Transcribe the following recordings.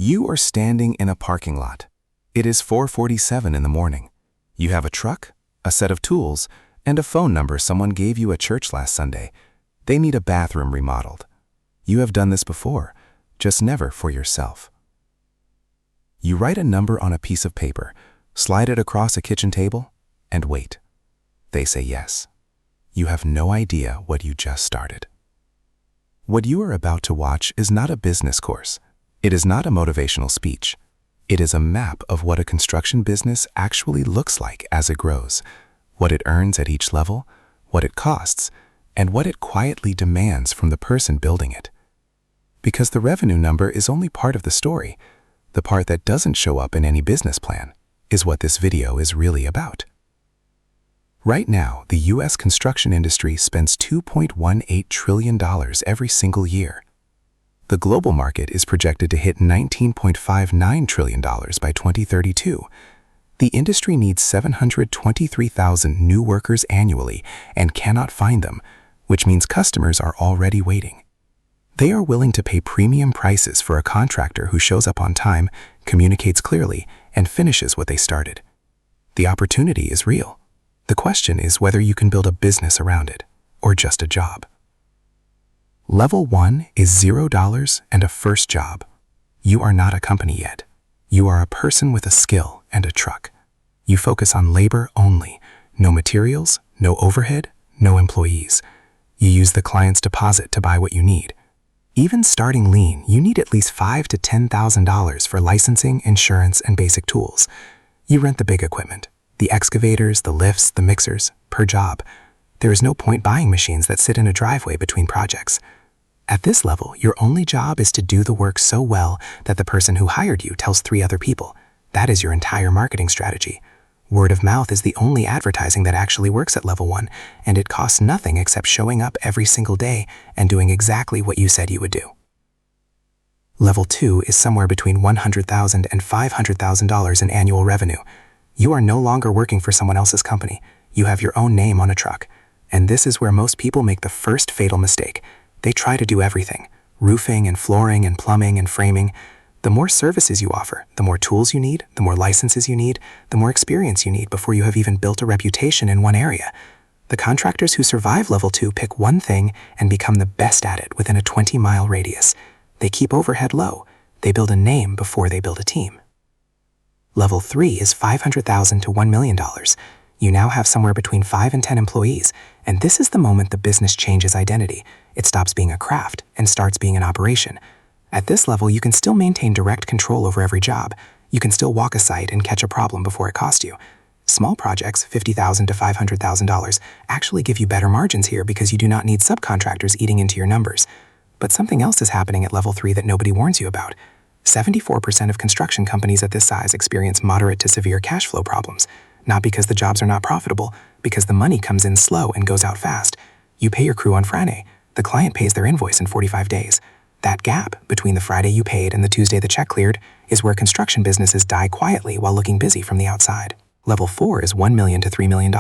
You are standing in a parking lot. It is 4:47 in the morning. You have a truck, a set of tools, and a phone number someone gave you at church last Sunday. They need a bathroom remodeled. You have done this before, just never for yourself. You write a number on a piece of paper, slide it across a kitchen table, and wait. They say yes. You have no idea what you just started. What you are about to watch is not a business course. It is not a motivational speech. It is a map of what a construction business actually looks like as it grows, what it earns at each level, what it costs, and what it quietly demands from the person building it. Because the revenue number is only part of the story, the part that doesn't show up in any business plan is what this video is really about. Right now, the U.S. construction industry spends $2.18 trillion every single year. The global market is projected to hit $19.59 trillion by 2032. The industry needs 723,000 new workers annually and cannot find them, which means customers are already waiting. They are willing to pay premium prices for a contractor who shows up on time, communicates clearly, and finishes what they started. The opportunity is real. The question is whether you can build a business around it, or just a job. Level 1 is $0 and a first job. You are not a company yet. You are a person with a skill and a truck. You focus on labor only, no materials, no overhead, no employees. You use the client's deposit to buy what you need. Even starting lean, you need at least $5,000 to $10,000 for licensing, insurance, and basic tools. You rent the big equipment, the excavators, the lifts, the mixers, per job. There is no point buying machines that sit in a driveway between projects. At this level, your only job is to do the work so well that the person who hired you tells 3 other people. That is your entire marketing strategy. Word of mouth is the only advertising that actually works at level 1, and it costs nothing except showing up every single day and doing exactly what you said you would do. Level 2 is somewhere between $100,000 and $500,000 in annual revenue. You are no longer working for someone else's company. You have your own name on a truck. And this is where most people make the first fatal mistake. They try to do everything: roofing and flooring and plumbing and framing. The more services you offer, the more tools you need, the more licenses you need, the more experience you need before you have even built a reputation in one area. The contractors who survive level 2 pick one thing and become the best at it within a 20-mile radius. They keep overhead low. They build a name before they build a team. Level 3 is $500,000 to $1 million. You now have somewhere between 5 and 10 employees, and this is the moment the business changes identity. It stops being a craft and starts being an operation. At this level, you can still maintain direct control over every job. You can still walk a site and catch a problem before it costs you. Small projects, $50,000 to $500,000, actually give you better margins here because you do not need subcontractors eating into your numbers. But something else is happening at level 3 that nobody warns you about. 74% of construction companies at this size experience moderate to severe cash flow problems. Not because the jobs are not profitable, because the money comes in slow and goes out fast. You pay your crew on Friday. The client pays their invoice in 45 days. That gap between the Friday you paid and the Tuesday the check cleared is where construction businesses die quietly while looking busy from the outside. Level 4 is $1 million to $3 million.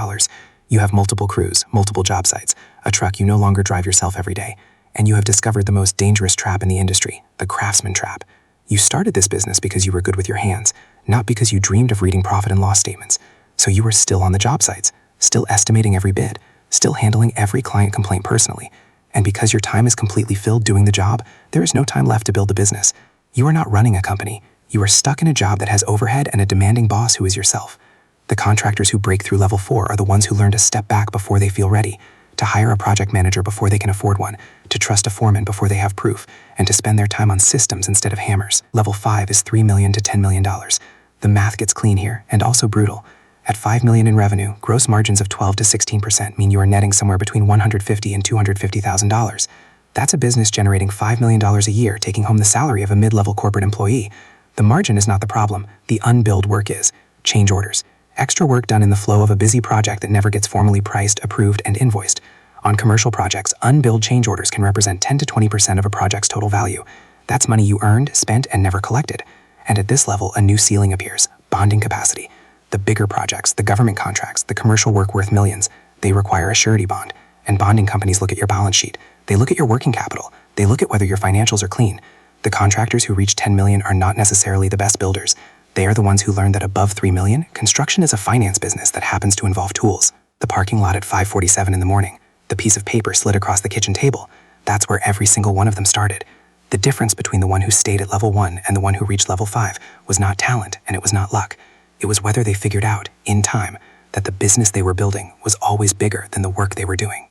You have multiple crews, multiple job sites, a truck you no longer drive yourself every day, and you have discovered the most dangerous trap in the industry, the craftsman trap. You started this business because you were good with your hands, not because you dreamed of reading profit and loss statements. So you were still on the job sites, still estimating every bid, still handling every client complaint personally. And because your time is completely filled doing the job, there is no time left to build the business. You are not running a company. You are stuck in a job that has overhead and a demanding boss who is yourself. The contractors who break through level 4 are the ones who learn to step back before they feel ready, to hire a project manager before they can afford one, to trust a foreman before they have proof, and to spend their time on systems instead of hammers. Level 5 is $3 million to $10 million. The math gets clean here, and also brutal. At $5 million in revenue, gross margins of 12 to 16% mean you are netting somewhere between $150,000 and $250,000. That's a business generating $5 million a year, taking home the salary of a mid-level corporate employee. The margin is not the problem. The unbilled work is. Change orders. Extra work done in the flow of a busy project that never gets formally priced, approved, and invoiced. On commercial projects, unbilled change orders can represent 10 to 20% of a project's total value. That's money you earned, spent, and never collected. And at this level, a new ceiling appears: bonding capacity. The bigger projects, the government contracts, the commercial work worth millions, they require a surety bond. And bonding companies look at your balance sheet. They look at your working capital. They look at whether your financials are clean. The contractors who reach 10 million are not necessarily the best builders. They are the ones who learn that above 3 million, construction is a finance business that happens to involve tools. The parking lot at 5:47 in the morning, the piece of paper slid across the kitchen table, that's where every single one of them started. The difference between the one who stayed at level 1 and the one who reached level 5 was not talent and it was not luck. It was whether they figured out, in time, that the business they were building was always bigger than the work they were doing.